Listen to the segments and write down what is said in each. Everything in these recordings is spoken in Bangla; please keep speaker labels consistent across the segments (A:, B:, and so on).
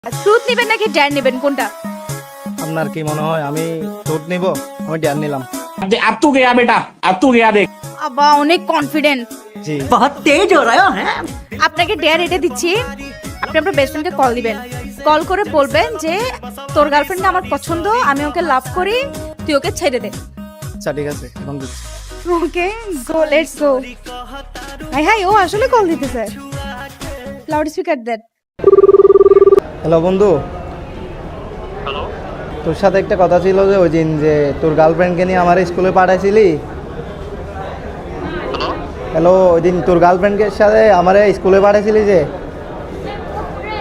A: ফ্রুট নেবেন নাকি ড্যার নেবেন কোনটা?
B: আপনার কি মনে হয় আমি ফ্রুট নিব? আমি ড্যার নিলাম।
C: अब तू गया बेटा, अब तू गया देख।
A: আবা অনেক কনফিডেন্ট।
B: জি
D: बहुत तेज हो रहे हो हैं।
A: আপনাকে ড্যার এটা দিচ্ছি, আপনি আপনার বেস্ট ফ্রেন্ডকে কল দিবেন। কল করে বলবেন যে তোর গার্লফ্রেন্ড আমার পছন্দ, আমি ওকে লাভ করি, তুই ওকে ছেড়ে দে।
B: আচ্ছা ঠিক আছে, এখন দিচ্ছি।
A: ওকে গো, লেটস গো। হাই হাই, ও আসলে কল দিতেছে। লাউড স্পিকার দেন।
B: হ্যালো বন্ধু,
E: হ্যালো
B: তোর সাথে একটা কথা ছিল যে ওই দিন যে তোর গার্লফ্রেন্ডকে নিয়ে আমার স্কুলে পাঠাইছিলি।
E: হ্যালো
B: হ্যালো, ওই দিন তোর গার্লফ্রেন্ডকে সাথে আমার স্কুলে পাঠাইছিলি যে,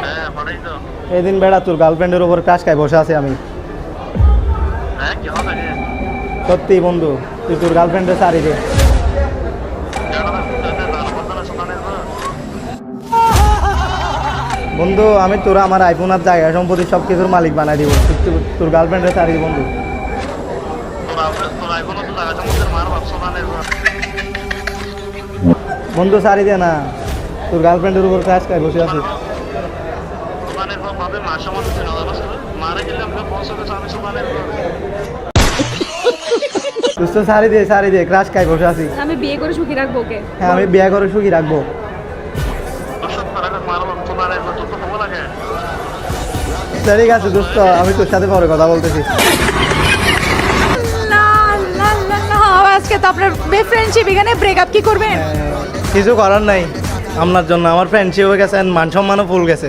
E: হ্যাঁ পাঠাই তো।
B: এই দিন বেড়া তোর গার্লফ্রেন্ডের উপর ক্রাশ খাই বসে আছে আমি।
E: হ্যাঁ কি হবে?
B: সত্যি বন্ধু, তুই তোর গার্লফ্রেন্ডের সারি দে। বন্ধু আমি তোরা আমার আইফোন আর জায়গা সম্পত্তি সব কিছুর মালিক বানাই দিব, তোর গার্লফ্রেন্ডের সারি দে বন্ধু।
E: তোর এখনো তো জায়গা সম্বন্ধে মার ভাবছো না
B: বন্ধু সারি দে না, তোর গার্লফ্রেন্ডের উপর ক্রাশ খাই বসে আছিস।
E: দোকানের পর ভাবে মার সম্বন্ধে ছিল মারে গেলে আমরা পৌঁছতে আমি সুমানের
B: তুই তো সারি দে ক্রাশ খাই বসে আছিস।
A: আমি বিয়ে করে সুখী রাখবো ওকে।
B: হ্যাঁ আমি বিয়ে করে সুখী রাখবো।
E: মার সুমানের তো তো ভালো লাগে।
B: ঠিক আছে দোস্ত, আমি তোর সাথে পরে কথা বলতেছি।
A: না না না না, আজকে তো আপনার ফ্রেন্ডশিপ এখানে ব্রেকআপ কি করবেন?
B: কিছু করার নাই, আপনার জন্য আমার ফ্রেন্ডশিপ হয়ে গেছে, মান সম্মানও ফুল গেছে।